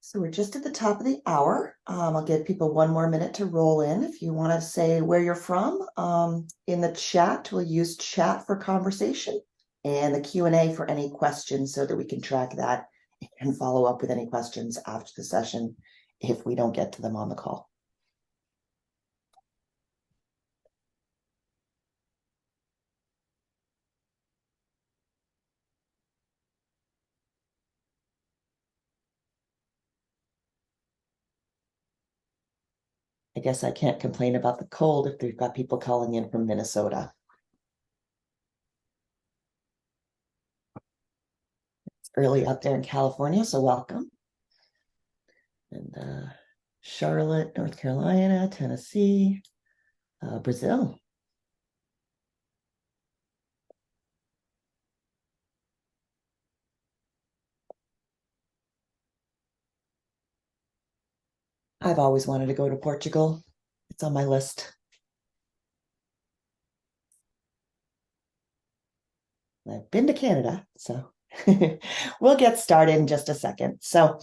So we're just at the top of the hour. I'll give people one more minute to roll in. If you want to say where you're from, in the chat, we'll use chat for conversation and the Q&A for any questions so that we can track that and follow up with any questions after the session if we don't get to them on the call. I guess I can't complain about the cold if we've got people calling in from Minnesota. It's early out there in California, so welcome. And Charlotte, North Carolina, Tennessee, Brazil. I've always wanted to go to Portugal. It's on my list. I've been to Canada, so we'll get started in just a second. So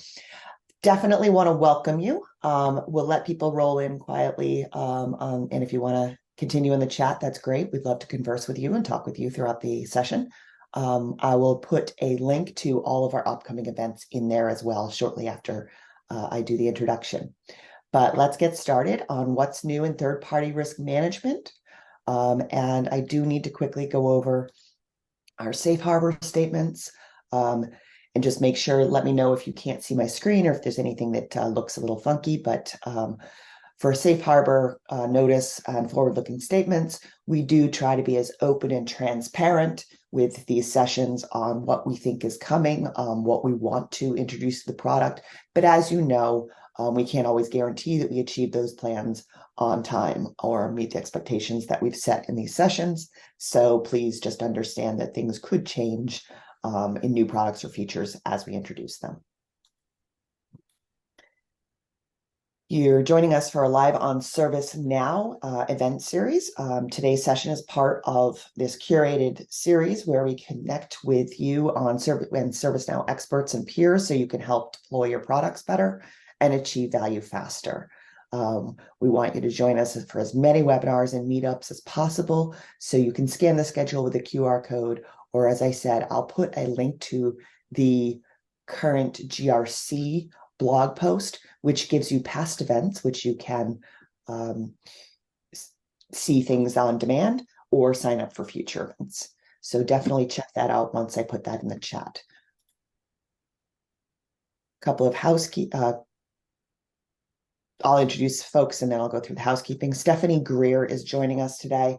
definitely want to welcome you. We'll let people roll in quietly. And if you want to continue in the chat, that's great. We'd love to converse with you and talk with you throughout the session. I will put a link to all of our upcoming events in there as well shortly after I do the introduction. But let's get started on what's new in third-party risk management. And I do need to quickly go over our safe harbor statements and just make sure, let me know if you can't see my screen or if there's anything that looks a little funky. But for a safe harbor notice and forward-looking statements, we do try to be as open and transparent with these sessions on what we think is coming, what we want to introduce to the product. But as you know, we can't always guarantee that we achieve those plans on time or meet the expectations that we've set in these sessions. So please just understand that things could change in new products or features as we introduce them. You're joining us for a live on ServiceNow event series. Today's session is part of this curated series where we connect with you on ServiceNow experts and peers so you can help deploy your products better and achieve value faster. We want you to join us for as many webinars and meetups as possible so you can scan the schedule with a QR code, or as I said, I'll put a link to the current GRC blog post, which gives you past events, which you can see things on demand or sign up for future events. So definitely check that out once I put that in the chat. A couple of I'll introduce folks and then I'll go through the housekeeping. Stephanie Greer is joining us today.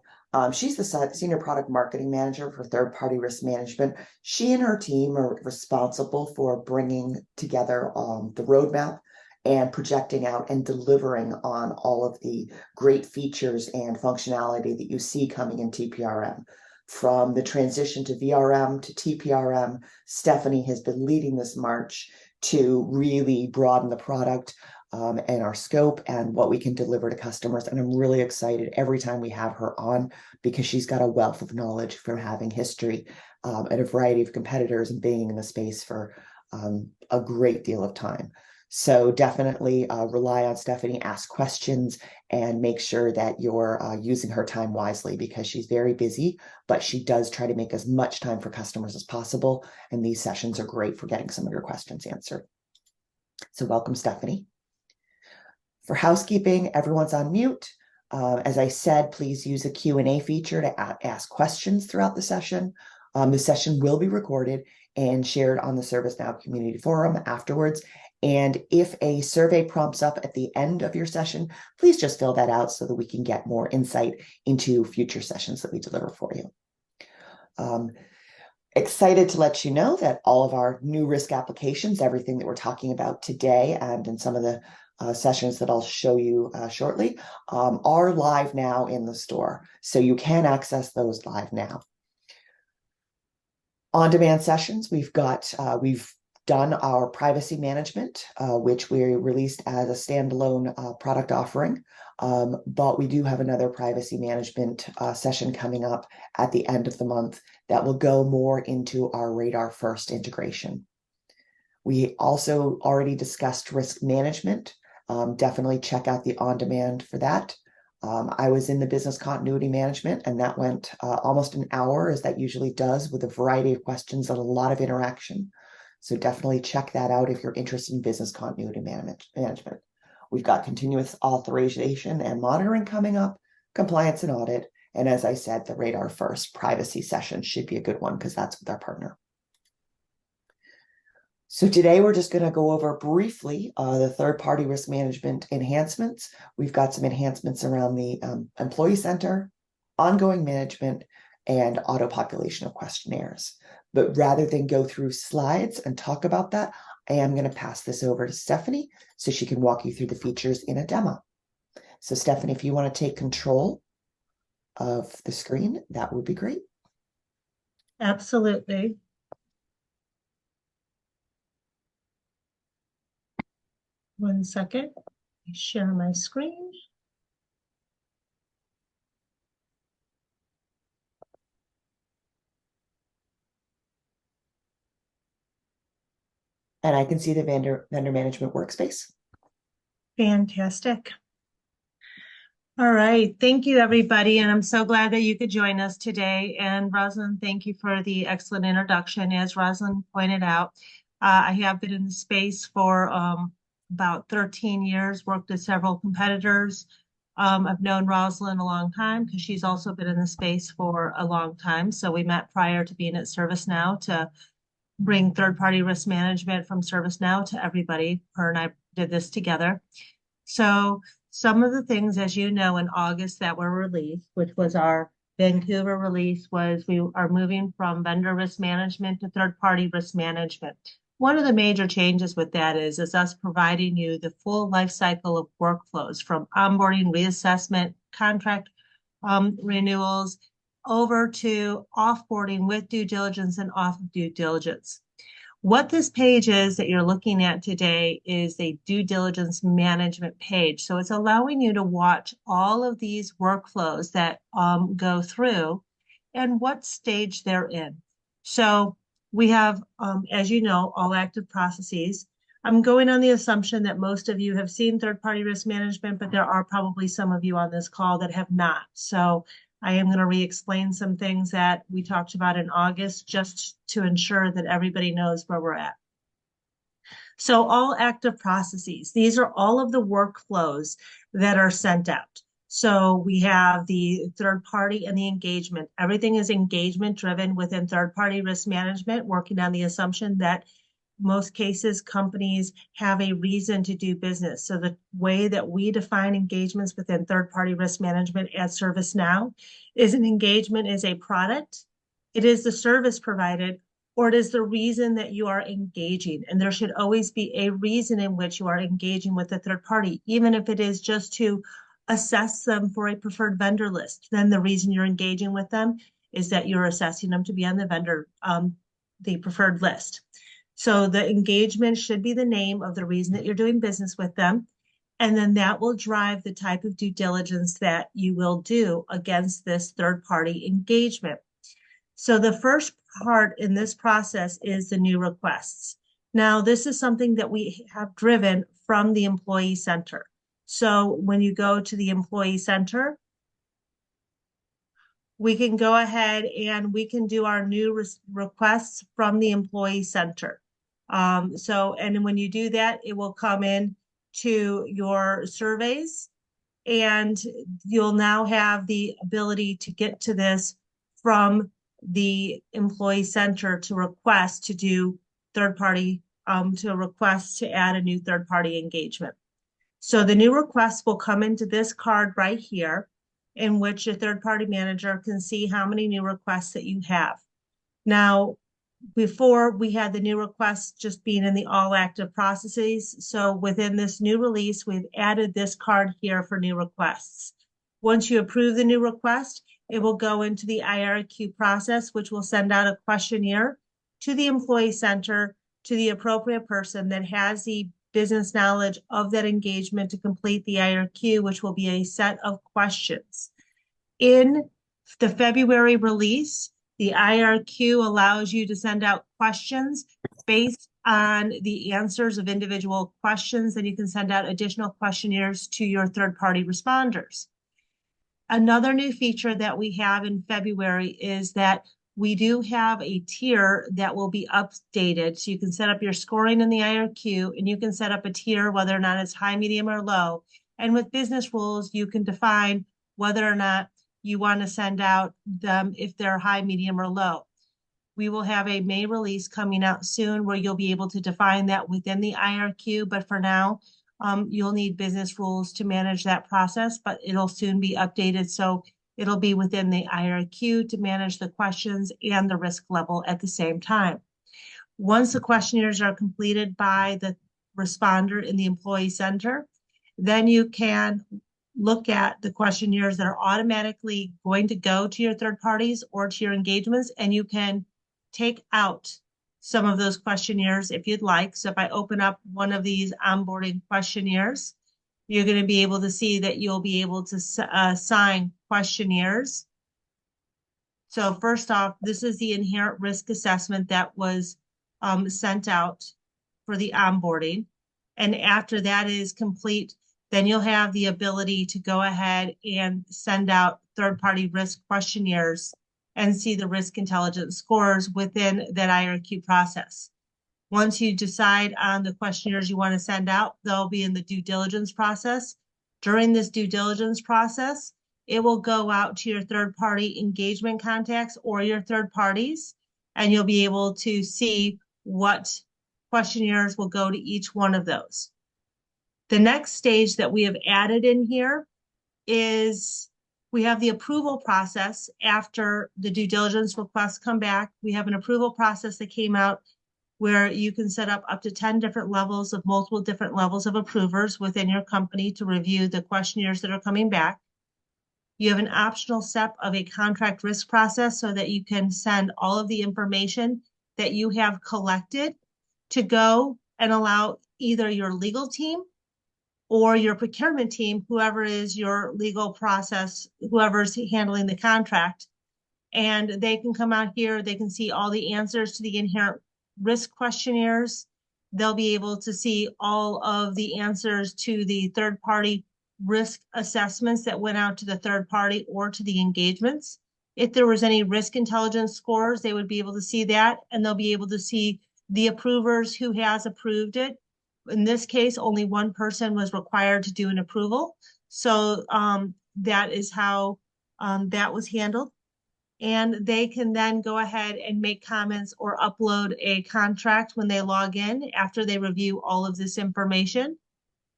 She's the Senior Product Marketing Manager for Third-Party Risk Management. She and her team are responsible for bringing together the roadmap and projecting out and delivering on all of the great features and functionality that you see coming in TPRM. From the transition to VRM to TPRM, Stephanie has been leading this march to really broaden the product and our scope and what we can deliver to customers. And I'm really excited every time we have her on because she's got a wealth of knowledge from having history at a variety of competitors and being in the space for a great deal of time. So definitely rely on Stephanie, ask questions, and make sure that you're using her time wisely because she's very busy, but she does try to make as much time for customers as possible. And these sessions are great for getting some of your questions answered. So welcome, Stephanie. For housekeeping, everyone's on mute. As I said, please use the Q&A feature to ask questions throughout the session. The session will be recorded and shared on the ServiceNow community forum afterwards. And if a survey prompts up at the end of your session, please just fill that out so that we can get more insight into future sessions that we deliver for you. Excited to let you know that all of our new risk applications, everything that we're talking about today and in some of the sessions that I'll show you shortly, are live now in the store. So you can access those live now. On-demand sessions, we've done our privacy management, which we released as a standalone product offering. But we do have another privacy management session coming up at the end of the month that will go more into our Radar First integration. We also already discussed risk management. Definitely check out the on-demand for that. I was in the business continuity management, and that went almost an hour, as that usually does, with a variety of questions and a lot of interaction. So definitely check that out if you're interested in business continuity management. We've got continuous authorization and monitoring coming up, compliance and audit, and as I said, the Radar First privacy session should be a good one because that's with our partner. So today we're just going to go over briefly the third-party risk management enhancements. We've got some enhancements around the employee center, ongoing management, and auto population of questionnaires. But rather than go through slides and talk about that, I am going to pass this over to Stephanie so she can walk you through the features in a demo. So Stephanie, if you want to take control of the screen, that would be great. Absolutely. One second. I share my screen. And I can see the vendor management workspace. Fantastic. All right. Thank you, everybody. And I'm so glad that you could join us today. And Rosalind, thank you for the excellent introduction. As Rosalind pointed out, I have been in the space for about 13 years, worked with several competitors. I've known Rosalind a long time because she's also been in the space for a long time. So we met prior to being at ServiceNow to bring third-party risk management from ServiceNow to everybody. Her and I did this together. So some of the things, as you know, in August that were released, which was our Vancouver release, was we are moving from vendor risk management to third-party risk management. One of the major changes with that is us providing you the full life cycle of workflows from onboarding, reassessment, contract renewals, over to offboarding with due diligence and off of due diligence. What this page is that you're looking at today is a due diligence management page. So it's allowing you to watch all of these workflows that go through and what stage they're in. So we have, as you know, all active processes. I'm going on the assumption that most of you have seen third-party risk management, but there are probably some of you on this call that have not. So I am going to re-explain some things that we talked about in August just to ensure that everybody knows where we're at. So all active processes, these are all of the workflows that are sent out. So we have the third party and the engagement. Everything is engagement driven within third party risk management, working on the assumption that most cases companies have a reason to do business. So the way that we define engagements within third-party risk management at ServiceNow is an engagement is a product, it is the service provided, or it is the reason that you are engaging. And there should always be a reason in which you are engaging with the third party, even if it is just to assess them for a preferred vendor list. Then the reason you're engaging with them is that you're assessing them to be on the vendor, the preferred list. So the engagement should be the name of the reason that you're doing business with them. And then that will drive the type of due diligence that you will do against this third-party engagement. So the first part in this process is the new requests. Now, this is something that we have driven from the employee center. So when you go to the employee center, we can go ahead and we can do our new requests from the employee center. And when you do that, it will come in to your surveys, and you'll now have the ability to get to this from the employee center to request to do third party, to request to add a new third party engagement. So the new requests will come into this card right here, in which your third party manager can see how many new requests that you have. Now, before we had the new requests just being in the all active processes. So within this new release, we've added this card here for new requests. Once you approve the new request, it will go into the IRQ process, which will send out a questionnaire to the employee center, to the appropriate person that has the business knowledge of that engagement to complete the IRQ, which will be a set of questions. In the February release, the IRQ allows you to send out questions based on the answers of individual questions, then you can send out additional questionnaires to your third-party responders. Another new feature that we have in February is that we do have a tier that will be updated. So you can set up your scoring in the IRQ, and you can set up a tier whether or not it's high, medium, or low. And with business rules, you can define whether or not you want to send out them if they're high, medium, or low. We will have a May release coming out soon where you'll be able to define that within the IRQ. But for now, you'll need business rules to manage that process, but it'll soon be updated. So it'll be within the IRQ to manage the questions and the risk level at the same time. Once the questionnaires are completed by the responder in the employee center, then you can look at the questionnaires that are automatically going to go to your third parties or to your engagements, and you can take out some of those questionnaires if you'd like. So if I open up one of these onboarding questionnaires, you're going to be able to see that you'll be able to assign questionnaires. So first off, this is the inherent risk assessment that was sent out for the onboarding. And after that is complete, then you'll have the ability to go ahead and send out third-party risk questionnaires and see the risk intelligence scores within that IRQ process. Once you decide on the questionnaires you want to send out, they'll be in the due diligence process. During this due diligence process, it will go out to your third-party engagement contacts or your third parties, and you'll be able to see what questionnaires will go to each one of those. The next stage that we have added in here is we have the approval process after the due diligence requests come back. We have an approval process that came out where you can set up to 10 different levels of multiple different levels of approvers within your company to review the questionnaires that are coming back. You have an optional step of a contract risk process so that you can send all of the information that you have collected to go and allow either your legal team or your procurement team, whoever is your legal process, whoever's handling the contract, and they can come out here, they can see all the answers to the inherent risk questionnaires. They'll be able to see all of the answers to the third-party risk assessments that went out to the third party or to the engagements. If there was any risk intelligence scores, they would be able to see that, and they'll be able to see the approvers who has approved it. In this case, only one person was required to do an approval. So that is how that was handled. And they can then go ahead and make comments or upload a contract when they log in after they review all of this information.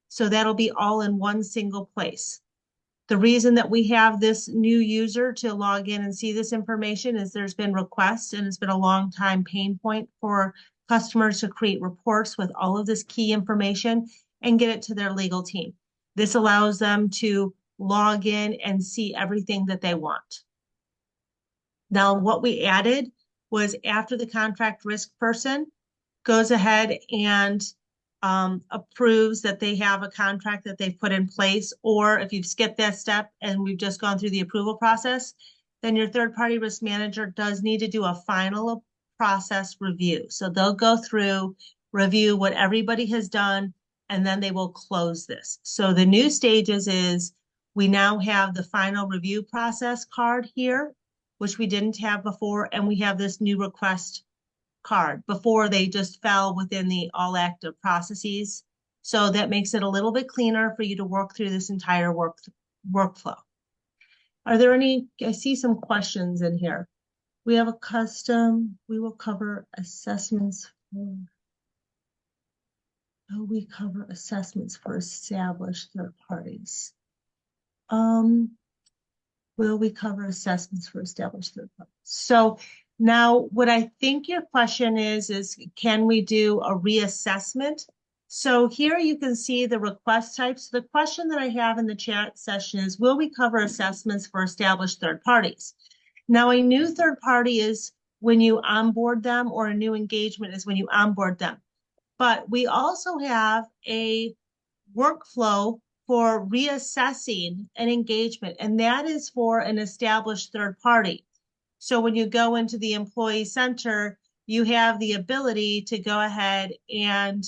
So that'll be all in one single place. The reason that we have this new user to log in and see this information is there's been requests, and it's been a long time pain point for customers to create reports with all of this key information and get it to their legal team. This allows them to log in and see everything that they want. Now, what we added was after the contract risk person goes ahead and approves that they have a contract that they've put in place, or if you've skipped that step and we've just gone through the approval process, then your third-party risk manager does need to do a final process review. So they'll go through, review what everybody has done, and then they will close this. So the new stages is we now have the final review process card here, which we didn't have before, and we have this new request card. Before, they just fell within the all active processes. So that makes it a little bit cleaner for you to work through this entire workflow. Are there any, I see some questions in here. We have a custom, we will cover assessments for, we cover assessments for established third parties. Will we cover assessments for established third parties? So now what I think your question is can we do a reassessment? So here you can see the request types. The question that I have in the chat session is, will we cover assessments for established third parties? Now, a new third party is when you onboard them, or a new engagement is when you onboard them. But we also have a workflow for reassessing an engagement, and that is for an established third party. So when you go into the employee center, you have the ability to go ahead and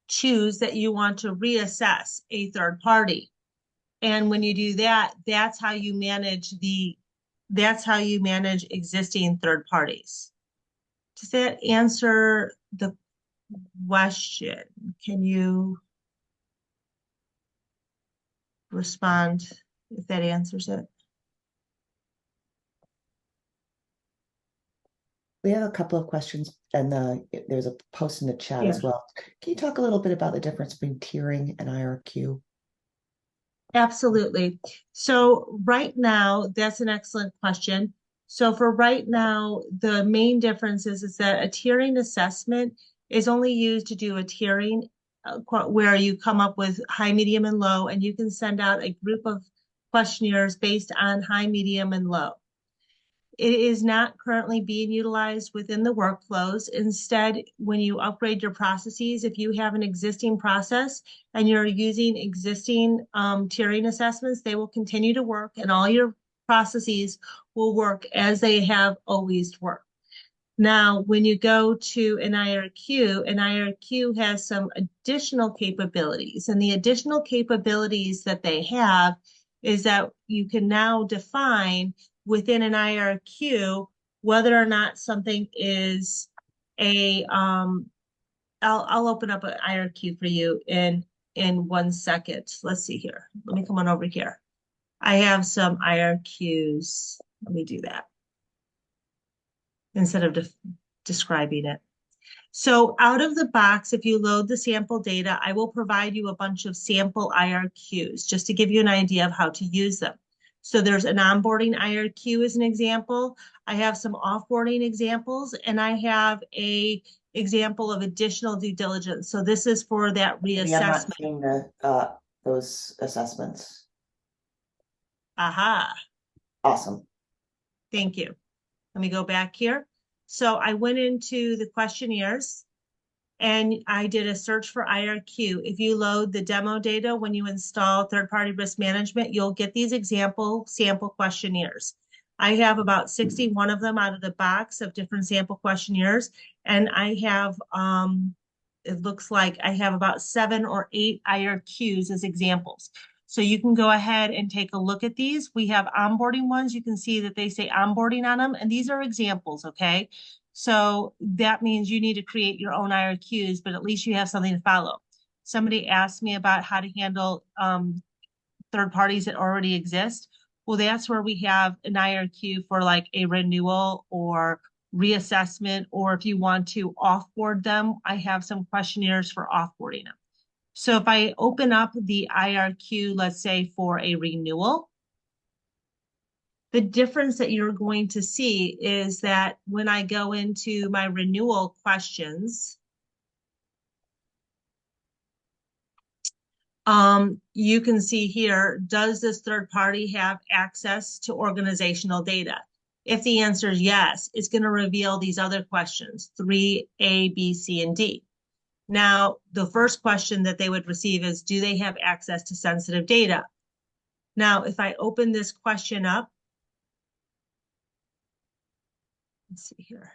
choose that you want to reassess a third party. And when you do that, that's how you manage existing third parties. Does that answer the question? Can you respond if that answers it? We have a couple of questions, and there's a post in the chat Yeah. as well. Can you talk a little bit about the difference between tiering and IRQ? Absolutely. So right now, that's an excellent question. So for right now, the main difference is that a tiering assessment is only used to do a tiering where you come up with high, medium, and low, and you can send out a group of questionnaires based on high, medium, and low. It is not currently being utilized within the workflows. Instead, when you upgrade your processes, if you have an existing process and you're using existing tiering assessments, they will continue to work and all your processes will work as they have always worked. Now, when you go to an IRQ has some additional capabilities, and the additional capabilities that they have is that you can now define within an IRQ whether or not something is a I'll open up an IRQ for you in 1 second. Let's see here. Let me come on over here. I have some IRQs. Let me do that instead of describing it. So out of the box, if you load the sample data, I will provide you a bunch of sample IRQs just to give you an idea of how to use them. So there's an onboarding IRQ as an example. I have some offboarding examples, and I have a example of additional due diligence. So this is for that Yeah, I'm not reassessment. seeing those assessments. Aha, Awesome. thank you. Let me go back here. So I went into the questionnaires and I did a search for IRQ. If you load the demo data when you install third-party risk management, you'll get these example sample questionnaires. I have about 61 of them out of the box of different sample questionnaires. And I have, it looks like I have about 7 or 8 IRQs as examples. So you can go ahead and take a look at these. We have onboarding ones. You can see that they say onboarding on them, and these are examples, okay? So that means you need to create your own IRQs, but at least you have something to follow. Somebody asked me about how to handle third parties that already exist. Well, that's where we have an IRQ for like a renewal or reassessment, or if you want to offboard them, I have some questionnaires for offboarding them. So if I open up the IRQ, let's say for a renewal, the difference that you're going to see is that when I go into my renewal questions, you can see here, does this third party have access to organizational data? If the answer is yes, it's going to reveal these other questions, 3A, B, C, and D. Now, the first question that they would receive is, do they have access to sensitive data? Now, if I open this question up, let's see here.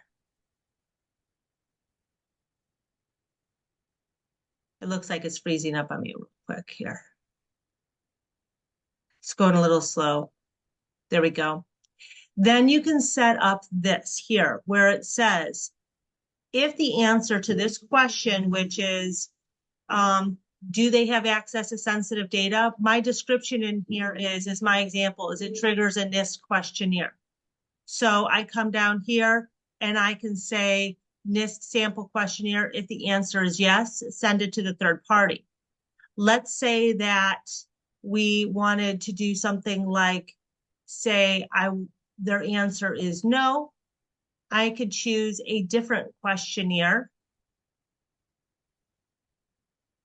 It looks like it's freezing up on me real quick here. It's going a little slow. There we go. Then you can set up this here where it says, if the answer to this question, which is, do they have access to sensitive data? My description in here is my example, is it triggers a NIST questionnaire. So I come down here and I can say NIST sample questionnaire. If the answer is yes, send it to the third party. Let's say that we wanted to do something like, say, their answer is no. I could choose a different questionnaire.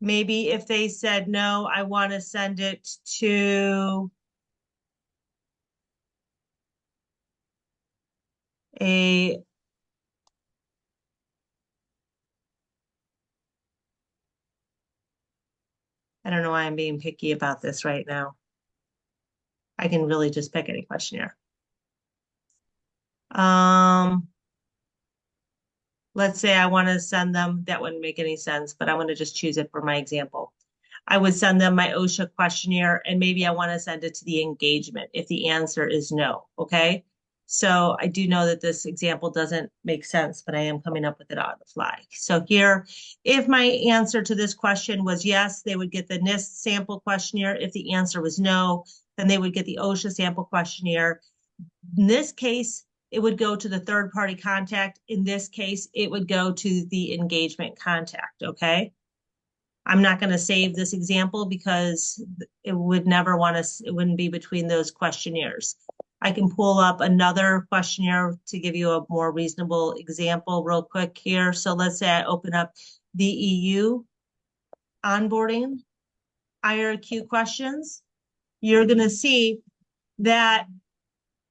Maybe if they said no, I want to send it to a I don't know why I'm being picky about this right now. I can really just pick any questionnaire. let's say I want to send them, that wouldn't make any sense, but I'm going to just choose it for my example. I would send them my OSHA questionnaire and maybe I want to send it to the engagement if the answer is no. Okay. So I do know that this example doesn't make sense, but I am coming up with it on the fly. So here, if my answer to this question was yes, they would get the NIST sample questionnaire. If the answer was no, then they would get the OSHA sample questionnaire. In this case, it would go to the third party contact. In this case, it would go to the engagement contact. Okay. I'm not going to save this example because it would never want to, it wouldn't be between those questionnaires. I can pull up another questionnaire to give you a more reasonable example real quick here. So let's say I open up the EU onboarding IRQ questions. You're going to see that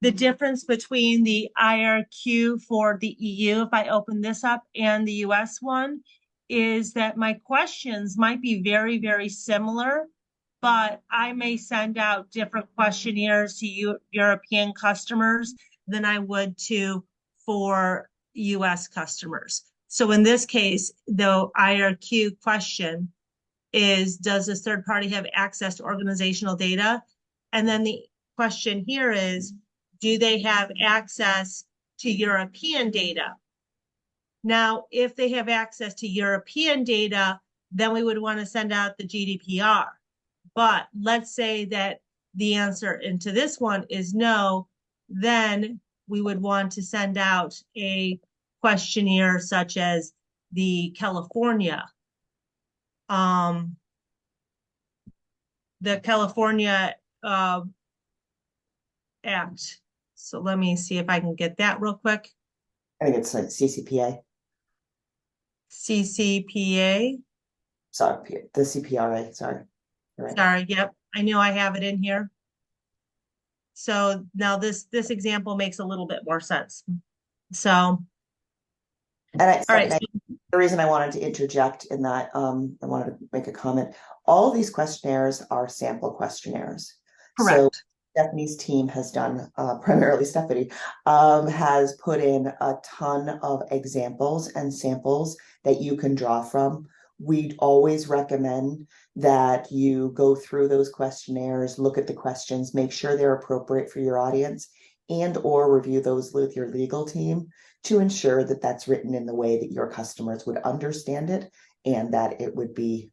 the difference between the IRQ for the EU, if I open this up, and the US one, is that my questions might be very, very similar, but I may send out different questionnaires to European customers than I would to for US customers. So in this case, the IRQ question is, does this third party have access to organizational data? And then the question here is, do they have access to European data? Now, if they have access to European data, then we would want to send out the GDPR. But let's say that the answer into this one is no, then we would want to send out a questionnaire such as the California Act. So let me see if I can get that real quick. I think it's like CCPA. CCPA. Sorry, the CPRA. Sorry. Right. Sorry. Yep. I knew I have it in here. So now this example makes a little bit more sense. So, all right. The reason I wanted to interject in that, I wanted to make a comment. All of these questionnaires are sample questionnaires. Correct. So Stephanie's team has done, primarily Stephanie, has put in a ton of examples and samples that you can draw from. We'd always recommend that you go through those questionnaires, look at the questions, make sure they're appropriate for your audience, and or review those with your legal team to ensure that that's written in the way that your customers would understand it and that it would be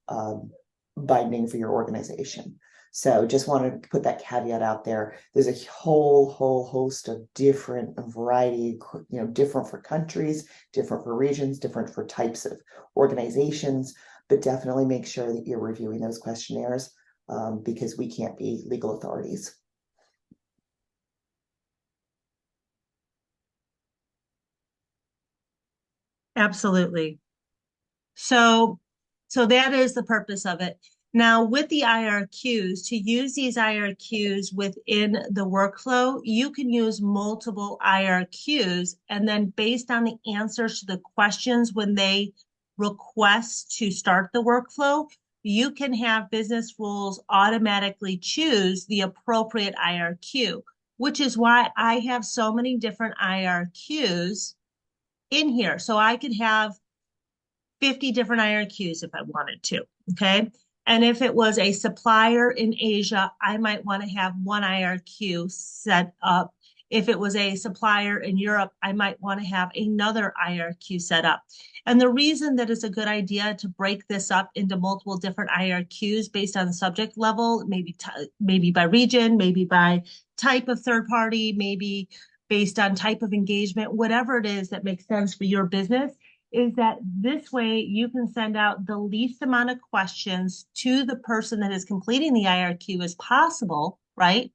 binding for your organization. So just wanted to put that caveat out there. There's a whole host of different variety, different for countries, different for regions, different for types of organizations, but definitely make sure that you're reviewing those questionnaires because we can't be legal authorities. Absolutely. So that is the purpose of it. Now, with the IRQs, to use these IRQs within the workflow, you can use multiple IRQs, and then based on the answers to the questions when they request to start the workflow, you can have business rules automatically choose the appropriate IRQ, which is why I have so many different IRQs in here. So I could have 50 different IRQs if I wanted to, okay? And if it was a supplier in Asia, I might want to have one IRQ set up. If it was a supplier in Europe, I might want to have another IRQ set up. And the reason that it's a good idea to break this up into multiple different IRQs based on subject level, maybe by region, maybe by type of third party, maybe based on type of engagement, whatever it is that makes sense for your business, is that this way you can send out the least amount of questions to the person that is completing the IRQ as possible, right?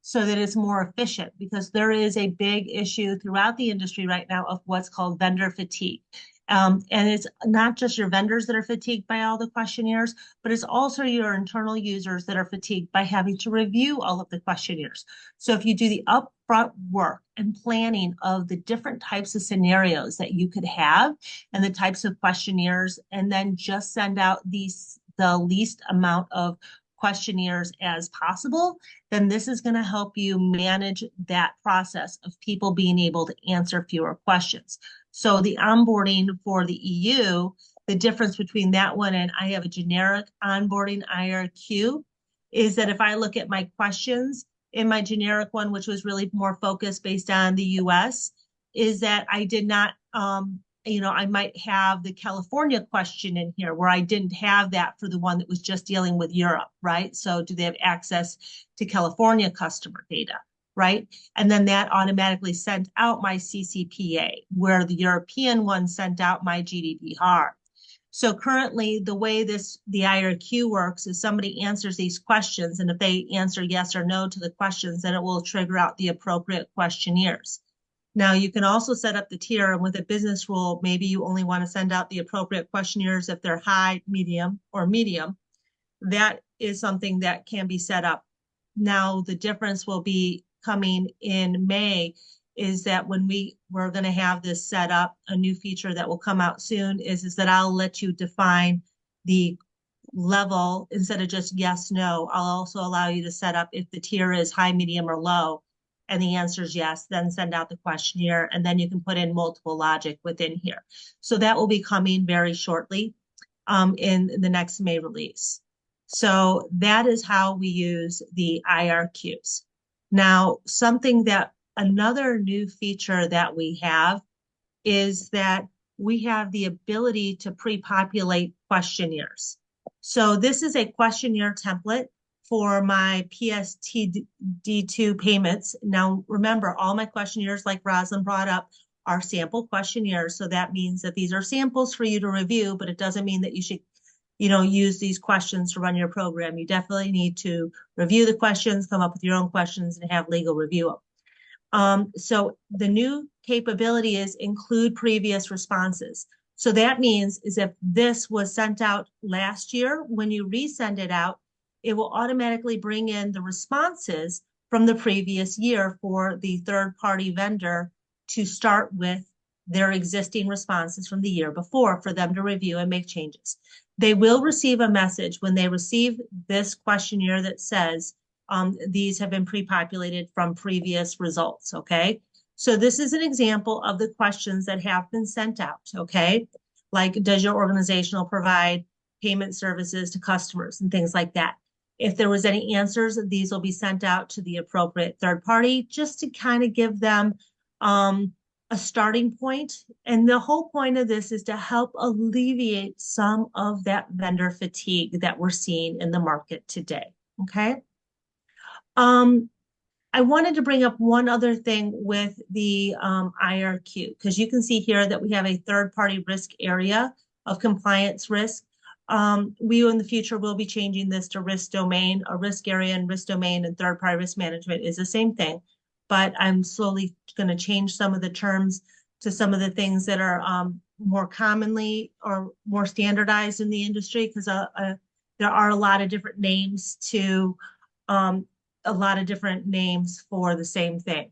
So that it's more efficient, because there is a big issue throughout the industry right now of what's called vendor fatigue. And it's not just your vendors that are fatigued by all the questionnaires, but it's also your internal users that are fatigued by having to review all of the questionnaires. So if you do the upfront work and planning of the different types of scenarios that you could have and the types of questionnaires, and then just send out the least amount of questionnaires as possible, then this is going to help you manage that process of people being able to answer fewer questions. So the onboarding for the EU, the difference between that one and I have a generic onboarding IRQ is that if I look at my questions in my generic one, which was really more focused based on the US, is that I did not, I might have the California question in here where I didn't have that for the one that was just dealing with Europe, right? So do they have access to California customer data, right? And then that automatically sent out my CCPA, where the European one sent out my GDPR. So currently, the way the IRQ works is somebody answers these questions, and if they answer yes or no to the questions, then it will trigger out the appropriate questionnaires. Now, you can also set up the tier, and with a business rule, maybe you only want to send out the appropriate questionnaires if they're high, medium, or medium. That is something that can be set up. Now, the difference will be coming in May is that when we're going to have this set up, a new feature that will come out soon is that I'll let you define the level instead of just yes, no. I'll also allow you to set up if the tier is high, medium, or low, and the answer is yes, then send out the questionnaire, and then you can put in multiple logic within here. So that will be coming very shortly in the next May release. So that is how we use the IRQs. Now, another new feature that we have is that we have the ability to pre-populate questionnaires. So this is a questionnaire template for my PSTD2 payments. Now, remember, all my questionnaires, like Rosalind brought up, are sample questionnaires. So that means that these are samples for you to review, but it doesn't mean that you should use these questions to run your program. You definitely need to review the questions, come up with your own questions, and have legal review them. So the new capability is include previous responses. So that means is if this was sent out last year, when you resend it out, it will automatically bring in the responses from the previous year for the third-party vendor to start with their existing responses from the year before for them to review and make changes. They will receive a message when they receive this questionnaire that says, these have been pre-populated from previous results, okay? So this is an example of the questions that have been sent out, okay? Like, does your organization provide payment services to customers and things like that? If there was any answers, these will be sent out to the appropriate third party just to kind of give them a starting point. And the whole point of this is to help alleviate some of that vendor fatigue that we're seeing in the market today, okay? I wanted to bring up one other thing with the IRQ, because you can see here that we have a third-party risk area of compliance risk. We in the future will be changing this to risk domain. A risk area and risk domain and third-party risk management is the same thing, but I'm slowly going to change some of the terms to some of the things that are more commonly or more standardized in the industry, because there are a lot of different names for the same thing.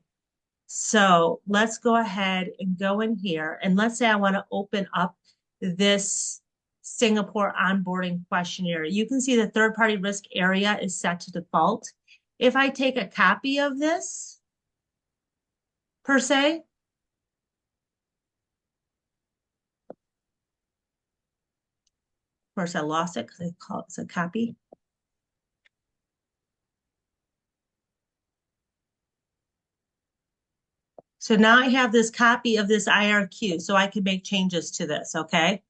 So let's go ahead and go in here. And let's say I want to open up this Singapore onboarding questionnaire. You can see the third-party risk area is set to default. If I take a copy of this, per se, of course I lost it because I call it a copy. So now I have this copy of this IRQ, so I can make changes to this, okay?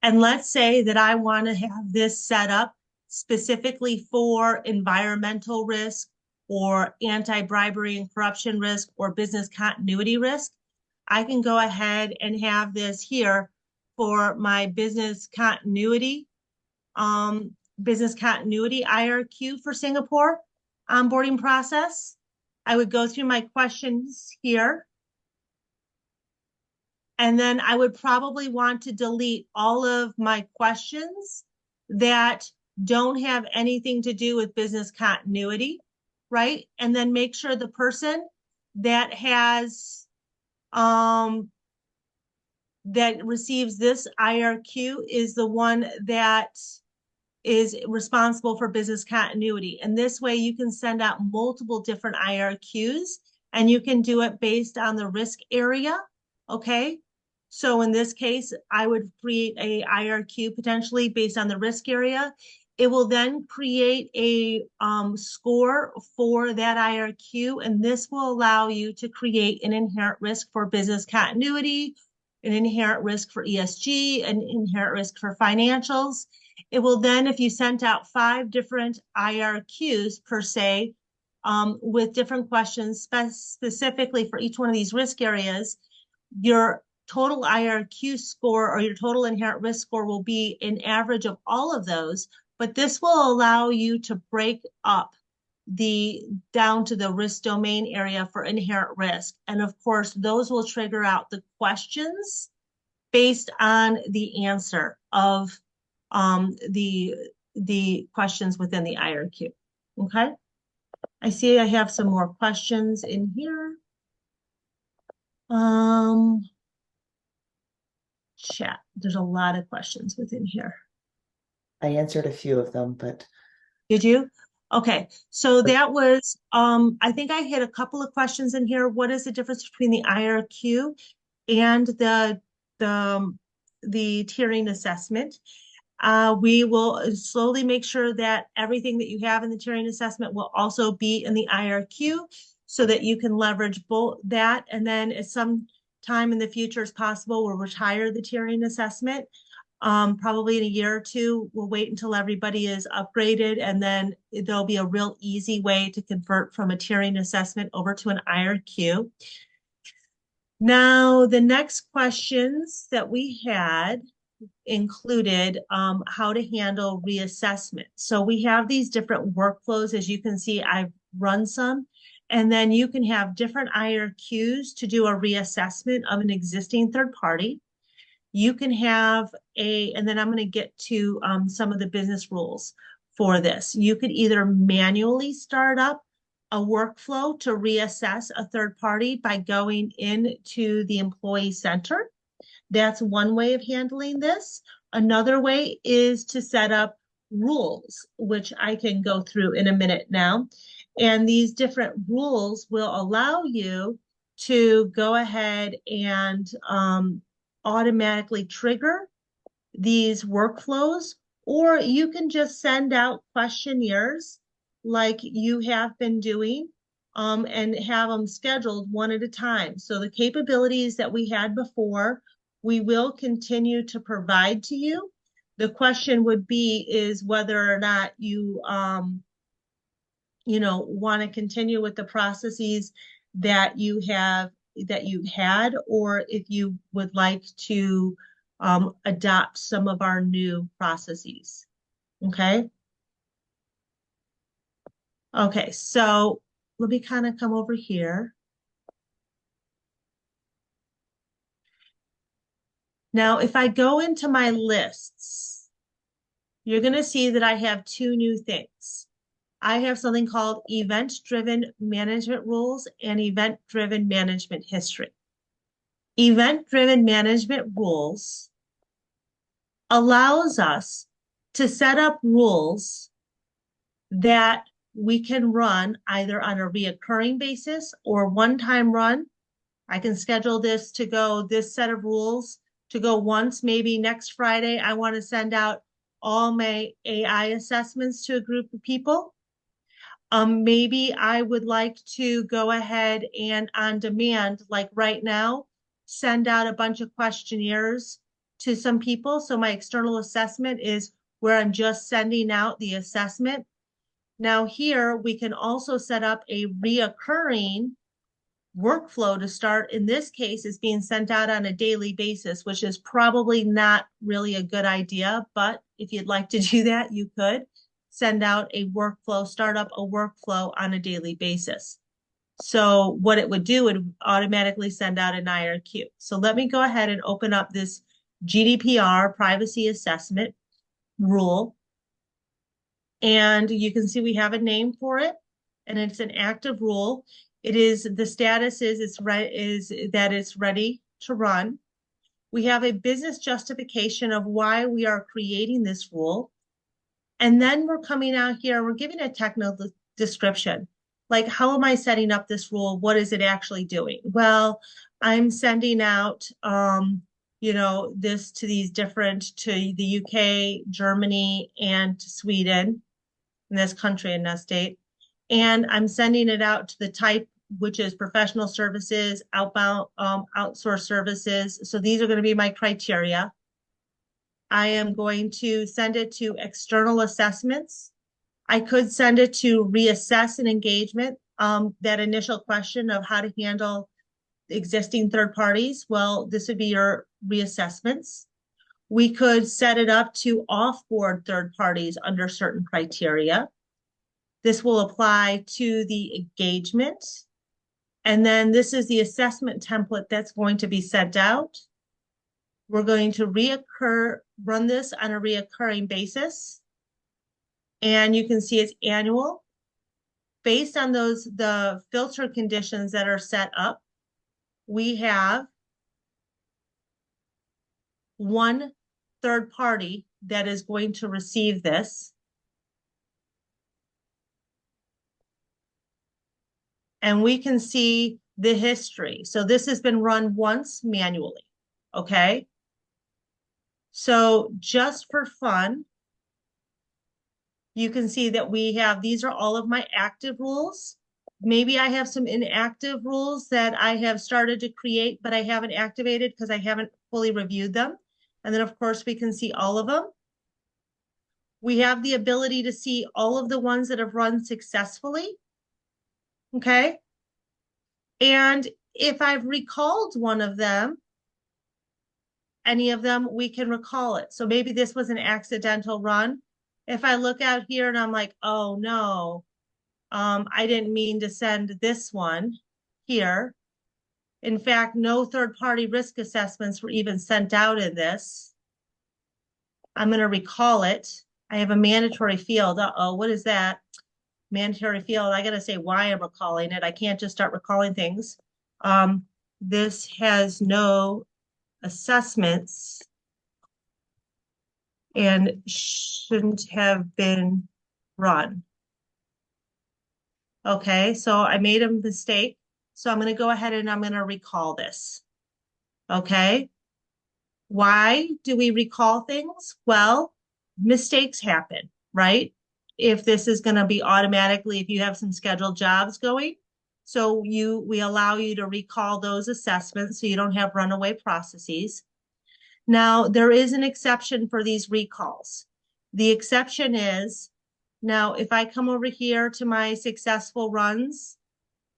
And let's say that I want to have this set up specifically for environmental risk or anti-bribery and corruption risk or business continuity risk. I can go ahead and have this here for my business continuity IRQ for Singapore onboarding process. I would go through my questions here. And then I would probably want to delete all of my questions that don't have anything to do with business continuity, right? And then make sure the person that has, that receives this IRQ is the one that is responsible for business continuity. And this way you can send out multiple different IRQs and you can do it based on the risk area, okay? So in this case, I would create a IRQ potentially based on the risk area. It will then create a score for that IRQ, and this will allow you to create an inherent risk for business continuity, an inherent risk for ESG, an inherent risk for financials. It will then, if you sent out 5 different IRQs per se, with different questions specifically for each one of these risk areas, your total IRQ score or your total inherent risk score will be an average of all of those, but this will allow you to break up the down to the risk domain area for inherent risk. And of course, those will trigger out the questions based on the answer of the questions within the IRQ. Okay. I see I have some more questions in here. Chat. There's a lot of questions within here. I answered a few of them, but Did you? Okay, so that was, I think I hit a couple of questions in here. What is the difference between the IRQ and the, the tiering assessment? We will slowly make sure that everything that you have in the tiering assessment will also be in the IRQ so that you can leverage both that. And then at some time in the future as possible, we'll retire the tiering assessment. Probably in a year or two, we'll wait until everybody is upgraded, and then there'll be a real easy way to convert from a tiering assessment over to an IRQ. Now, the next questions that we had included how to handle reassessment. So we have these different workflows. As you can see, I've run some, and then you can have different IRQs to do a reassessment of an existing third party. You can have and then I'm going to get to some of the business rules for this. You could either manually start up a workflow to reassess a third party by going into the employee center. That's one way of handling this. Another way is to set up rules, which I can go through in a minute now. And these different rules will allow you to go ahead and automatically trigger these workflows, or you can just send out questionnaires like you have been doing and have them scheduled one at a time. So the capabilities that we had before, we will continue to provide to you. The question would be is whether or not you, want to continue with the processes that you had, or if you would like to adopt some of our new processes. Okay. Okay, so let me kind of come over here. Now, if I go into my lists, you're going to see that I have 2 new things. I have something called event-driven management rules and event-driven management history. Event-driven management rules allows us to set up rules that we can run either on a reoccurring basis or one-time run. I can schedule this to go, this set of rules to go once, maybe next Friday. I want to send out all my AI assessments to a group of people. Maybe I would like to go ahead and on demand, like right now, send out a bunch of questionnaires to some people. So my external assessment is where I'm just sending out the assessment. Now here, we can also set up a reoccurring workflow to start. In this case, is being sent out on a daily basis, which is probably not really a good idea. But if you'd like to do that, you could send out a workflow, start up a workflow on a daily basis. So what it would do, it would automatically send out an IRQ. So let me go ahead and open up this GDPR privacy assessment rule. And you can see we have a name for it, and it's an active rule. It is, the status is that it's ready to run. We have a business justification of why we are creating this rule. And then we're coming out here, we're giving a technical description. Like, how am I setting up this rule? What is it actually doing? Well, I'm sending out this to these different, to the UK, Germany, and to Sweden, in this country and that state. And I'm sending it out to the type, which is professional services, outbound, outsourced services. So these are going to be my criteria. I am going to send it to external assessments. I could send it to reassess an engagement, that initial question of how to handle existing third parties. Well, this would be your reassessments. We could set it up to off-board third parties under certain criteria. This will apply to the engagement. And then this is the assessment template that's going to be sent out. We're going to run this on a reoccurring basis. And you can see it's annual. Based on the filter conditions that are set up, we have one third party that is going to receive this. And we can see the history. So this has been run once manually, okay? So just for fun, you can see that these are all of my active rules. Maybe I have some inactive rules that I have started to create, but I haven't activated because I haven't fully reviewed them. And then of course we can see all of them. We have the ability to see all of the ones that have run successfully. Okay. And if I've recalled one of them, any of them, we can recall it. So maybe this was an accidental run. If I look out here and I'm like, oh no, I didn't mean to send this one here. In fact, no third-party risk assessments were even sent out in this. I'm going to recall it. I have a mandatory field. Uh-oh, what is that? Mandatory field. I got to say why I'm recalling it. I can't just start recalling things. This has no assessments and shouldn't have been run. Okay, so I made a mistake. So I'm going to go ahead and I'm going to recall this. Okay. Why do we recall things? Well, mistakes happen, right? If this is going to be automatically, if you have some scheduled jobs going, so we allow you to recall those assessments so you don't have runaway processes. Now, there is an exception for these recalls. The exception is, now if I come over here to my successful runs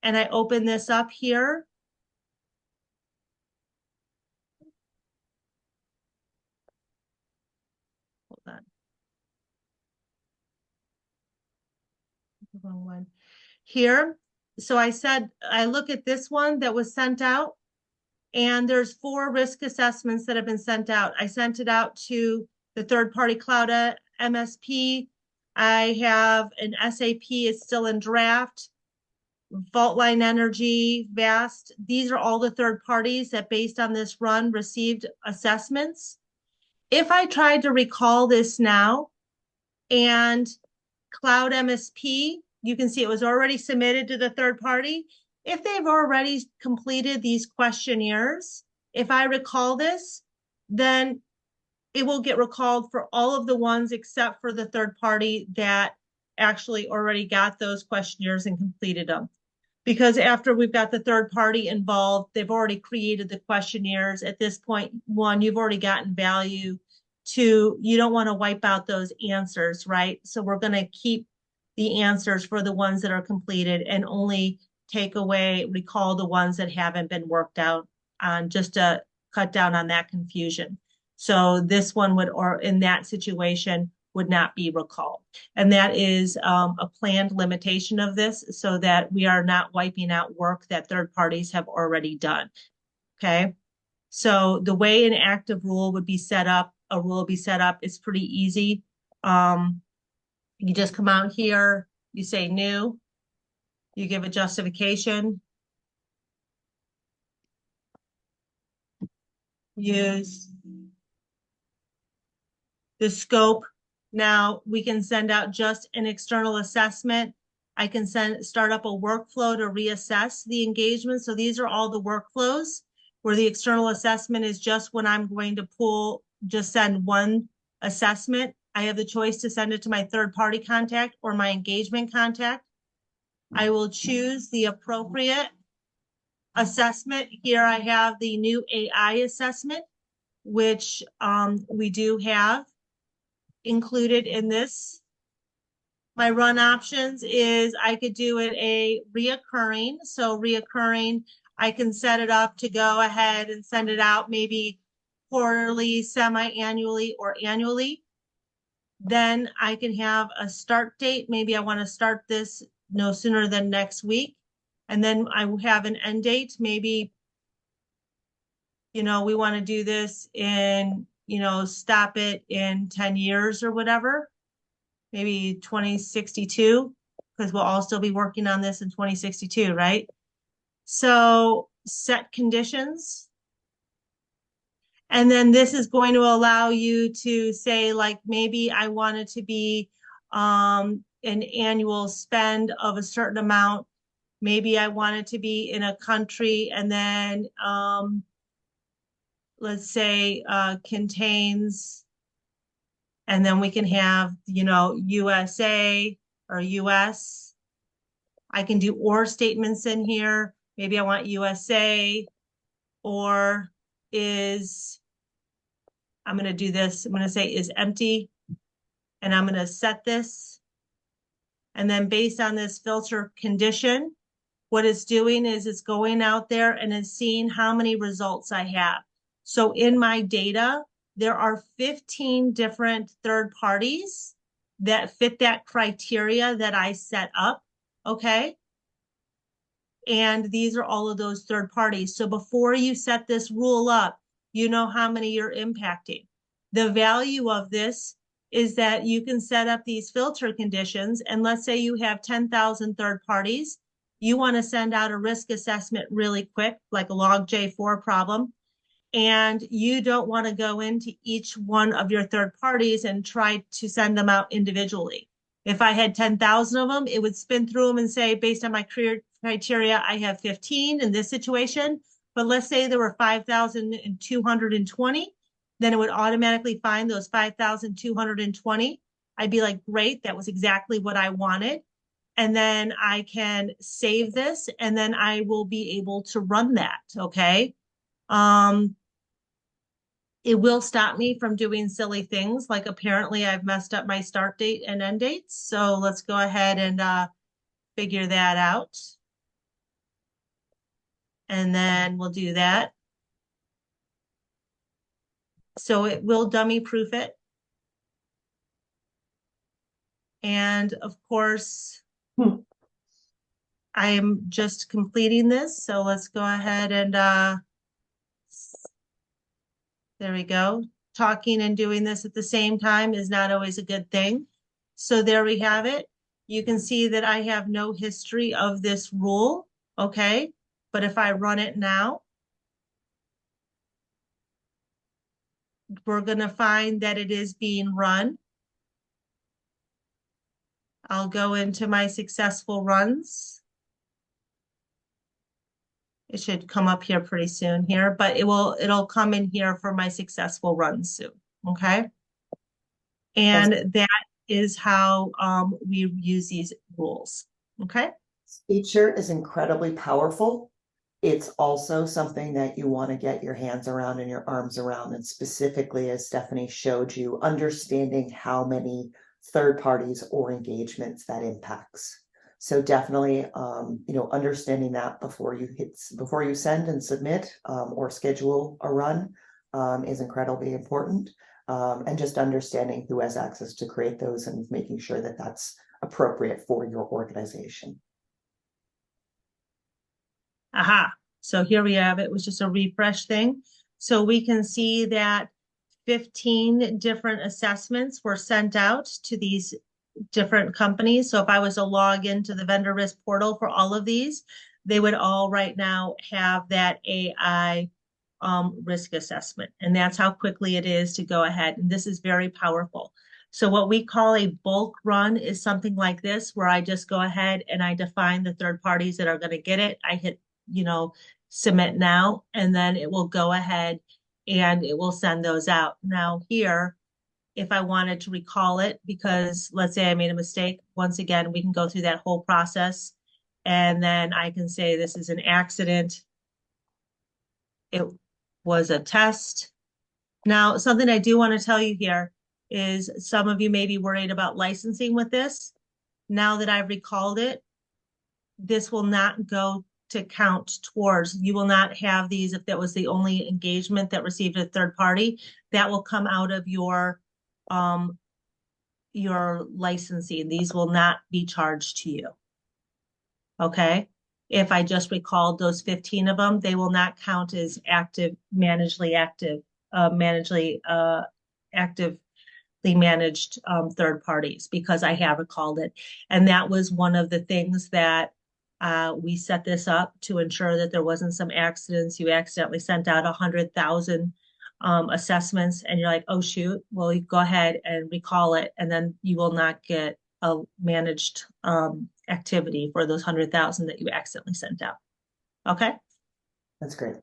and I open this up here, hold on. The wrong one. Here, so I said, I look at this one that was sent out, and there's 4 risk assessments that have been sent out. I sent it out to the third-party cloud MSP. I have an SAP, it's still in draft. Fault Line Energy, Vast. These are all the third parties that based on this run received assessments. If I tried to recall this now and Cloud MSP, you can see it was already submitted to the third party. If they've already completed these questionnaires, if I recall this, then it will get recalled for all of the ones except for the third party that actually already got those questionnaires and completed them. Because after we've got the third party involved, they've already created the questionnaires. At this point, 1, you've already gotten value. 2, you don't want to wipe out those answers, right? So we're going to keep the answers for the ones that are completed and only recall the ones that haven't been worked out on, just to cut down on that confusion. So this one would, or in that situation, would not be recalled. And that is a planned limitation of this so that we are not wiping out work that third parties have already done. Okay. So the way an active rule would be set up, a rule will be set up, is pretty easy. You just come out here, you say new, you give a justification, use the scope. Now we can send out just an external assessment. I can start up a workflow to reassess the engagement. So these are all the workflows where the external assessment is just when I'm going to just send one assessment. I have the choice to send it to my third-party contact or my engagement contact. I will choose the appropriate assessment. Here I have the new AI assessment, which we do have included in this. My run options is I could do it a reoccurring. So reoccurring, I can set it up to go ahead and send it out maybe quarterly, semi-annually, or annually. Then I can have a start date. Maybe I want to start this no sooner than next week. And then I have an end date. Maybe, we want to do this in, stop it in 10 years or whatever. Maybe 2062, because we'll all still be working on this in 2062, right? So set conditions. And then this is going to allow you to say, like, maybe I want it to be an annual spend of a certain amount. Maybe I want it to be in a country and then let's say contains, and then we can have, USA or US. I can do or statements in here. Maybe I want USA or is, I'm going to do this. I'm going to say is empty, and I'm going to set this. And then based on this filter condition, what it's doing is it's going out there and it's seeing how many results I have. So in my data, there are 15 different third parties that fit that criteria that I set up, okay? And these are all of those third parties. So before you set this rule up, you know how many you're impacting. The value of this is that you can set up these filter conditions, and let's say you have 10,000 third parties. You want to send out a risk assessment really quick, like a log J4 problem, and you don't want to go into each one of your third parties and try to send them out individually. If I had 10,000 of them, it would spin through them and say, based on my criteria, I have 15 in this situation. But let's say there were 5,220, then it would automatically find those 5,220. I'd be like, great, that was exactly what I wanted. And then I can save this, and then I will be able to run that, okay? It will stop me from doing silly things, like apparently I've messed up my start date and end dates. So let's go ahead and figure that out. And then we'll do that. So it will dummy proof it. And of course, I am just completing this. So let's go ahead and there we go. Talking and doing this at the same time is not always a good thing. So there we have it. You can see that I have no history of this rule, okay? But if I run it now, we're going to find that it is being run. I'll go into my successful runs. It should come up here pretty soon here, but it'll come in here for my successful runs soon, okay? And that is how we use these rules, okay? This feature is incredibly powerful. It's also something that you want to get your hands around and your arms around, and specifically, as Stephanie showed you, understanding how many third parties or engagements that impacts. So definitely, understanding that before you send and submit or schedule a run is incredibly important. And just understanding who has access to create those and making sure that that's appropriate for your organization. Aha. So here we have it. It was just a refresh thing. So we can see that 15 different assessments were sent out to these different companies. So if I was to log into the vendor risk portal for all of these, they would all right now have that AI risk assessment. And that's how quickly it is to go ahead. And this is very powerful. So what we call a bulk run is something like this, where I just go ahead and I define the third parties that are going to get it. I hit, submit now, and then it will go ahead and it will send those out. Now here, if I wanted to recall it, because let's say I made a mistake, once again, we can go through that whole process. And then I can say this is an accident. It was a test. Now, something I do want to tell you here is some of you may be worried about licensing with this. Now that I've recalled it, this will not go to count towards, you will not have these if that was the only engagement that received a third party. That will come out of your licensing. These will not be charged to you. Okay? If I just recalled those 15 of them, they will not count as actively managed third parties because I have recalled it. And that was one of the things that we set this up to ensure that there wasn't some accidents. You accidentally sent out 100,000 assessments and you're like, oh shoot, well, you go ahead and recall it. And then you will not get a managed activity for those 100,000 that you accidentally sent out. Okay. That's great.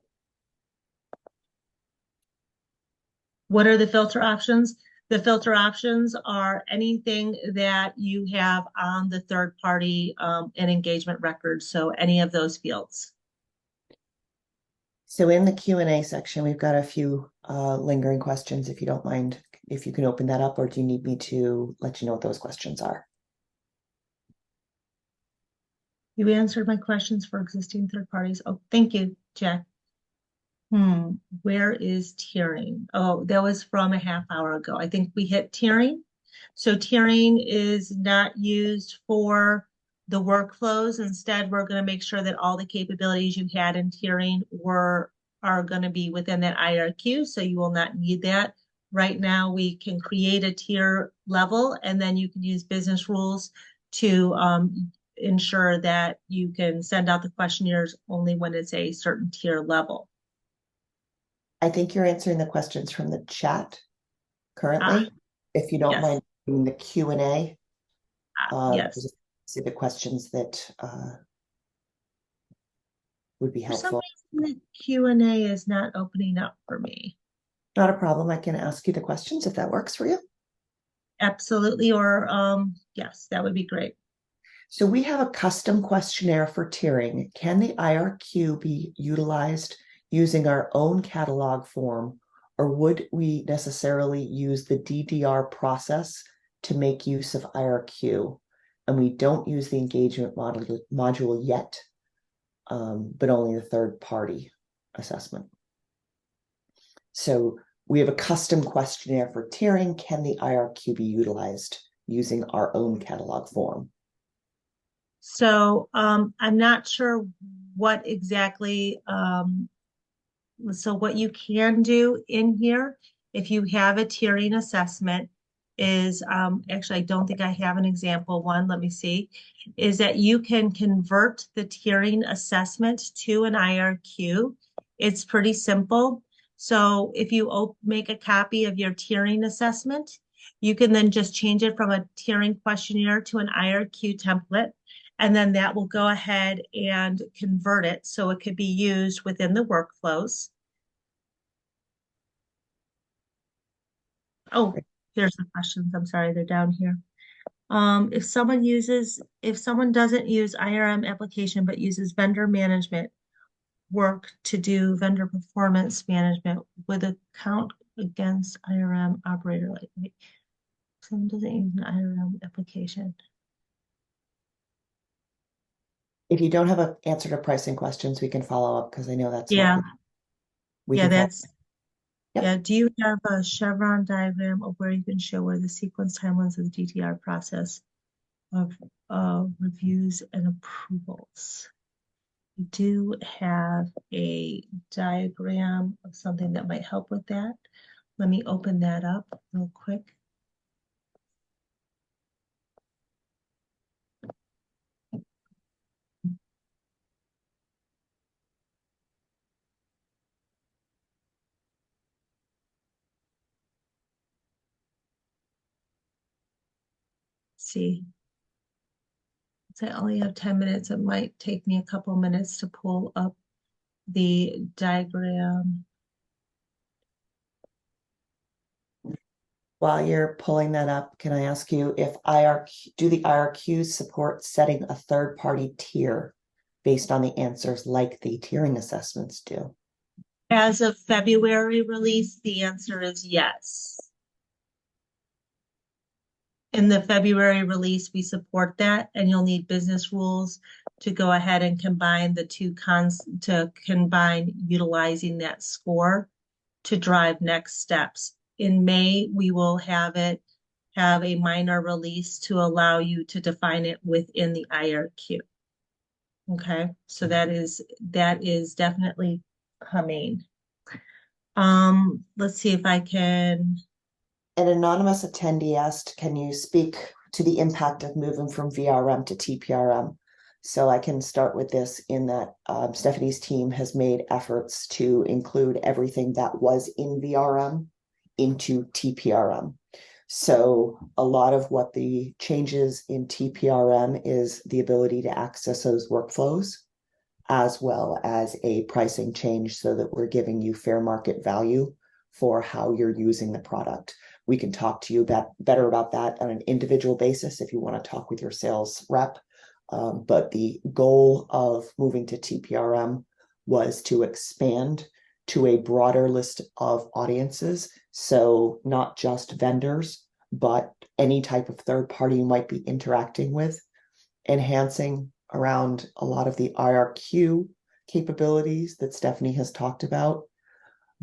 What are the filter options? The filter options are anything that you have on the third party and engagement record. So any of those fields. So in the Q&A section, we've got a few lingering questions, if you don't mind, if you can open that up, or do you need me to let you know what those questions are? You answered my questions for existing third parties. Oh, thank you, Jack. Where is tiering? Oh, that was from a half hour ago. I think we hit tiering. So tiering is not used for the workflows. Instead, we're going to make sure that all the capabilities you had in tiering are going to be within that IRQ. So you will not need that. Right now, we can create a tier level, and then you can use business rules to ensure that you can send out the questionnaires only when it's a certain tier level. I think you're answering the questions from the chat currently. If you don't Yes. mind doing the Q&A, Yes. specific questions that would be For some helpful. reason, the Q&A is not opening up for me. Not a problem. I can ask you the questions if that works for you. Absolutely. Or yes, that would be great. So we have a custom questionnaire for tiering. Can the IRQ be utilized using our own catalog form, or would we necessarily use the DDR process to make use of IRQ? And we don't use the engagement module yet, but only the third-party assessment. So we have a custom questionnaire for tiering. Can the IRQ be utilized using our own catalog form? So I'm not sure what exactly, so what you can do in here, if you have a tiering assessment, is actually, I don't think I have an example one. Let me see. Is that you can convert the tiering assessment to an IRQ. It's pretty simple. So if you make a copy of your tiering assessment, you can then just change it from a tiering questionnaire to an IRQ template. And then that will go ahead and convert it so it could be used within the workflows. Oh, here's the questions. I'm sorry, they're down here. If someone doesn't use IRM application but uses vendor management work to do vendor performance management, would it count against IRM operator? Like, someone doesn't use an IRM application. If you don't have an answer to pricing questions, we can follow up because I know that's Yeah, we yeah, can follow. that's Yep. yeah. Do you have a Chevron diagram of where you can show where the sequence timelines of the DTR process of reviews and approvals? We do have a diagram of something that might help with that. Let me open that up real quick. See, since I only have 10 minutes, it might take me a couple minutes to pull up the diagram. While you're pulling that up, can I ask you if do the IRQs support setting a third-party tier based on the answers like the tiering assessments do? As of February release, the answer is yes. In the February release, we support that, and you'll need business rules to go ahead and combine the two to combine utilizing that score to drive next steps. In May, we will have a minor release to allow you to define it within the IRQ. Okay, so that is definitely coming. Let's see if I can. An anonymous attendee asked, can you speak to the impact of moving from VRM to TPRM? So I can start with this in that Stephanie's team has made efforts to include everything that was in VRM into TPRM. So a lot of what the changes in TPRM is the ability to access those workflows, as well as a pricing change so that we're giving you fair market value for how you're using the product. We can talk to you better about that on an individual basis if you want to talk with your sales rep. But the goal of moving to TPRM was to expand to a broader list of audiences. So not just vendors, but any type of third party you might be interacting with, enhancing around a lot of the IRQ capabilities that Stephanie has talked about,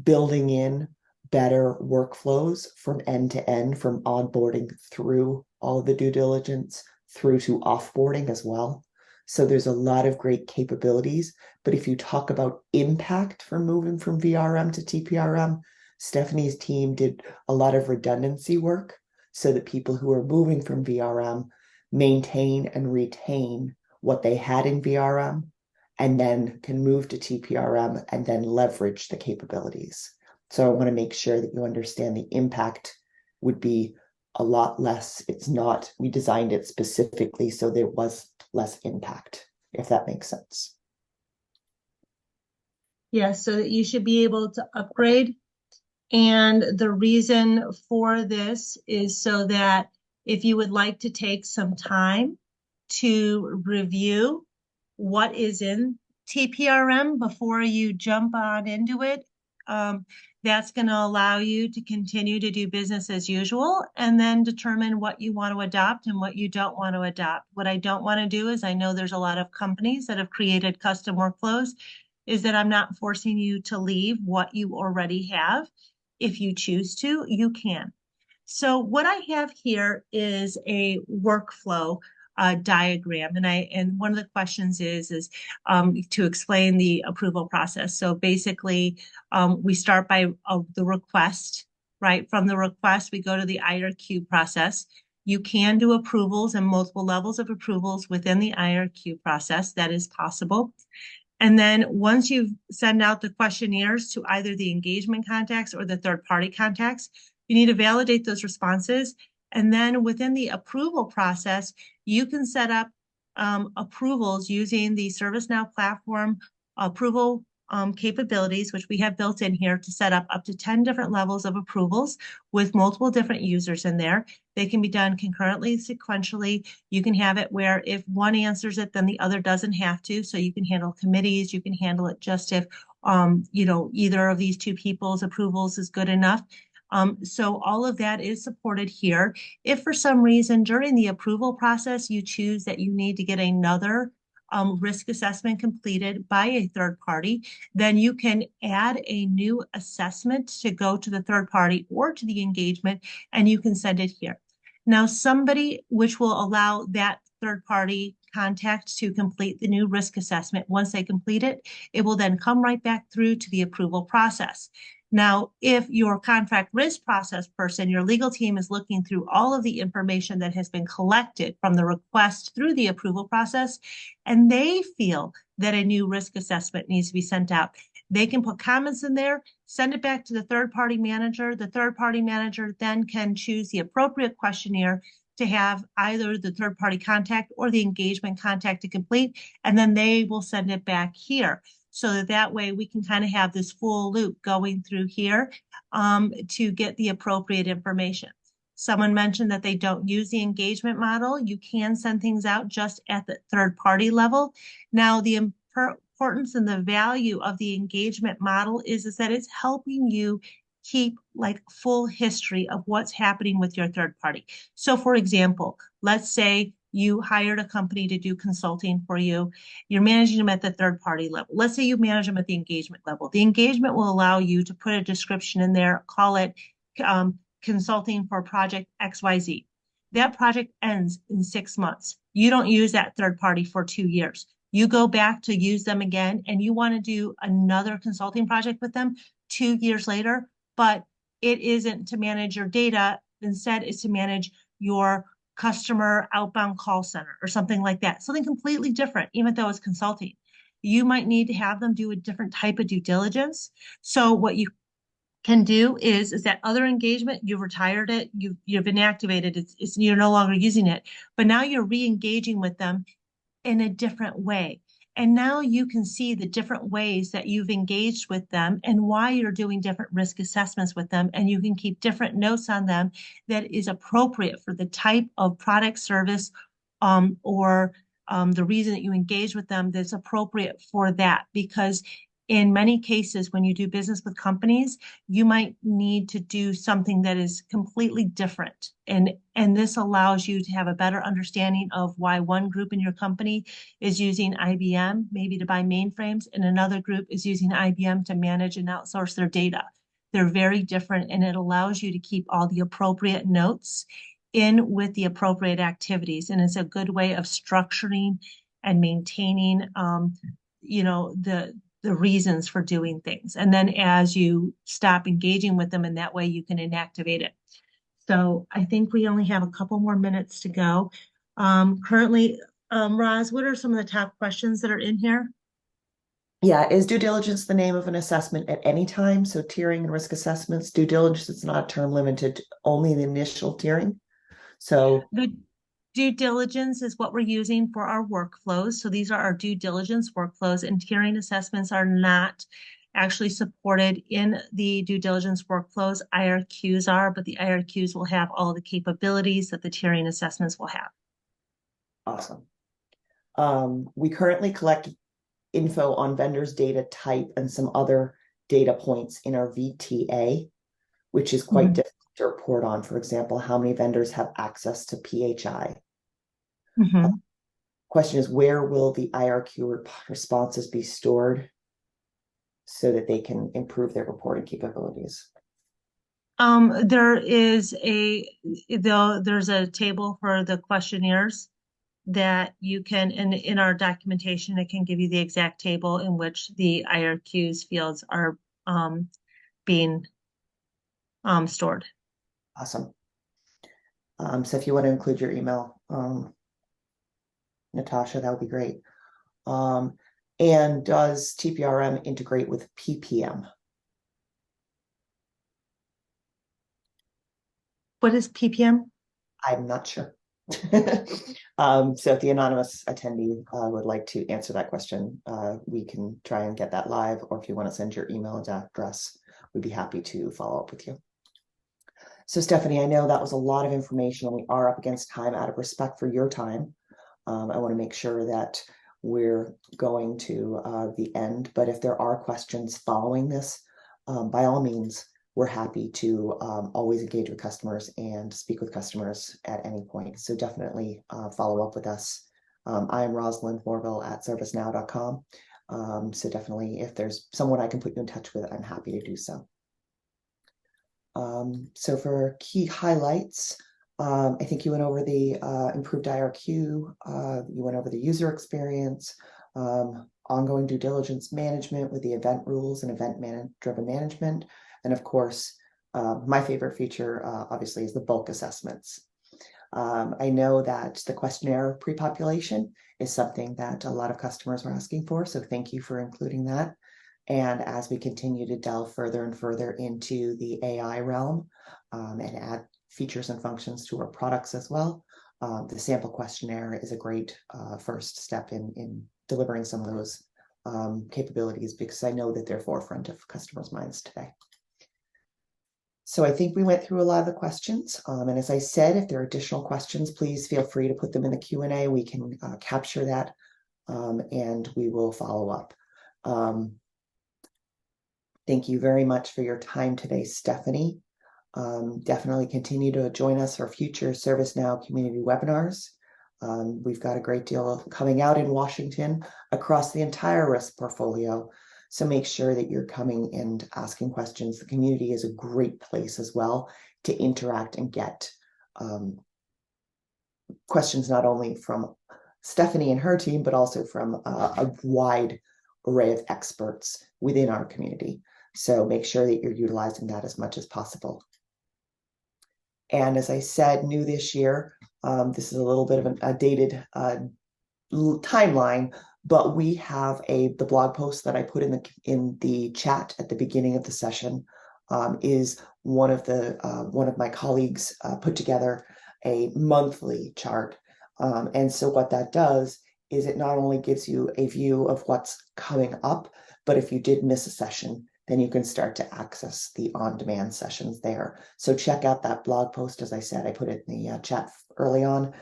building in better workflows from end to end, from onboarding through all of the due diligence through to offboarding as well. So there's a lot of great capabilities. But if you talk about impact from moving from VRM to TPRM, Stephanie's team did a lot of redundancy work so that people who are moving from VRM maintain and retain what they had in VRM and then can move to TPRM and then leverage the capabilities. So I want to make sure that you understand the impact would be a lot less. It's not, we designed it specifically so there was less impact, if that makes sense. Yes, so that you should be able to upgrade. And the reason for this is so that if you would like to take some time to review what is in TPRM before you jump on into it, that's going to allow you to continue to do business as usual and then determine what you want to adopt and what you don't want to adopt. What I don't want to do is, I know there's a lot of companies that have created custom workflows, is that I'm not forcing you to leave what you already have. If you choose to, you can. So what I have here is a workflow diagram, and one of the questions is to explain the approval process. So basically, we start by the request, right? From the request, we go to the IRQ process. You can do approvals and multiple levels of approvals within the IRQ process. That is possible. And then once you send out the questionnaires to either the engagement contacts or the third-party contacts, you need to validate those responses. And then within the approval process, you can set up approvals using the ServiceNow platform approval capabilities, which we have built in here to set up to 10 different levels of approvals with multiple different users in there. They can be done concurrently, sequentially. You can have it where if one answers it, then the other doesn't have to. So you can handle committees. You can handle it just if, either of these two people's approvals is good enough. So all of that is supported here. If for some reason during the approval process you choose that you need to get another risk assessment completed by a third party, then you can add a new assessment to go to the third party or to the engagement, and you can send it here. Now, somebody which will allow that third party contact to complete the new risk assessment. Once they complete it, it will then come right back through to the approval process. Now, if your contract risk process person, your legal team is looking through all of the information that has been collected from the request through the approval process, and they feel that a new risk assessment needs to be sent out, they can put comments in there, send it back to the third-party manager. The third-party manager then can choose the appropriate questionnaire to have either the third-party contact or the engagement contact to complete, and then they will send it back here. so that that way we can kind of have this full loop going through here to get the appropriate information. Someone mentioned that they don't use the engagement model. You can send things out just at the third party level. Now, the importance and the value of the engagement model is that it's helping you keep like full history of what's happening with your third party. So for example, let's say you hired a company to do consulting for you. You're managing them at the third party level. Let's say you manage them at the engagement level. The engagement will allow you to put a description in there, call it consulting for project XYZ. That project ends in 6 months. You don't use that third party for 2 years. You go back to use them again and you want to do another consulting project with them 2 years later, but it isn't to manage your data. Instead, it's to manage your customer outbound call center or something like that, something completely different, even though it's consulting. You might need to have them do a different type of due diligence. So what you can do is that other engagement, you've retired it, you've inactivated it, you're no longer using it, but now you're re-engaging with them in a different way. And now you can see the different ways that you've engaged with them and why you're doing different risk assessments with them. And you can keep different notes on them that is appropriate for the type of product, service, or the reason that you engage with them that's appropriate for that. Because in many cases, when you do business with companies, you might need to do something that is completely different. And this allows you to have a better understanding of why one group in your company is using IBM, maybe to buy mainframes, and another group is using IBM to manage and outsource their data. They're very different, and it allows you to keep all the appropriate notes in with the appropriate activities. And it's a good way of structuring and maintaining, the reasons for doing things. And then as you stop engaging with them in that way, you can inactivate it. So I think we only have a couple more minutes to go. Currently, Roz, what are some of the top questions that are in here? Yeah, is due diligence the name of an assessment at any time? So tiering and risk assessments, due diligence is not a term limited to only the initial tiering. So The due diligence is what we're using for our workflows. So these are our due diligence workflows, and tiering assessments are not actually supported in the due diligence workflows. IRQs are, but the IRQs will have all the capabilities that the tiering assessments will have. awesome. We currently collect info on vendors' data type and some other data points in our VTA, which is quite difficult to report on. For example, how many vendors have access to PHI? Question is, where will the IRQ responses be stored so that they can improve their reporting capabilities? There's a table for the questionnaires that you can, in our documentation, it can give you the exact table in which the IRQs fields are being stored. Awesome. So if you want to include your email, Natasha, that would be great. And does TPRM integrate with PPM? What is PPM? I'm not sure. So if the anonymous attendee would like to answer that question, we can try and get that live, or if you want to send your email address, we'd be happy to follow up with you. So Stephanie, I know that was a lot of information. We are up against time. Out of respect for your time, I want to make sure that we're going to the end, but if there are questions following this, by all means, we're happy to always engage with customers and speak with customers at any point. So definitely follow up with us. I am Rosalind Morville at ServiceNow.com. So definitely, if there's someone I can put you in touch with, I'm happy to do so. So for key highlights, I think you went over the improved IRQ, you went over the user experience, ongoing due diligence management with the event rules and event-driven management. And of course, my favorite feature, obviously, is the bulk assessments. I know that the questionnaire prepopulation is something that a lot of customers are asking for, so thank you for including that. And as we continue to delve further and further into the AI realm and add features and functions to our products as well, the sample questionnaire is a great first step in delivering some of those capabilities, because I know that they're forefront of customers' minds today. So I think we went through a lot of the questions. And as I said, if there are additional questions, please feel free to put them in the Q&A. We can capture that and we will follow up. Thank you very much for your time today, Stephanie. Definitely continue to join us for future ServiceNow community webinars. We've got a great deal coming out in Washington across the entire risk portfolio. So make sure that you're coming and asking questions. The community is a great place as well to interact and get questions not only from Stephanie and her team, but also from a wide array of experts within our community. So make sure that you're utilizing that as much as possible. And as I said, new this year, this is a little bit of a dated timeline, but we have the blog post that I put in the chat at the beginning of the session is one of my colleagues put together a monthly chart. And so what that does is it not only gives you a view of what's coming up, but if you did miss a session, then you can start to access the on-demand sessions there. So check out that blog post. As I said, I put it in the chat early on.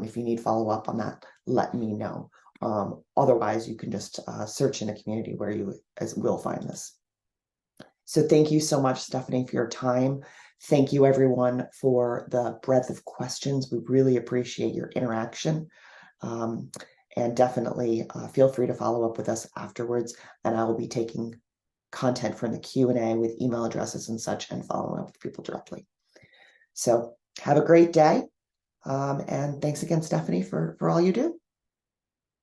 If you need follow-up on that, let me know. Otherwise, you can just search in a community where you will find this. So thank you so much, Stephanie, for your time. Thank you, everyone, for the breadth of questions. We really appreciate your interaction. And definitely feel free to follow up with us afterwards. And I will be taking content from the Q&A with email addresses and such and following up with people directly. So have a great day. And thanks again, Stephanie, for all you do.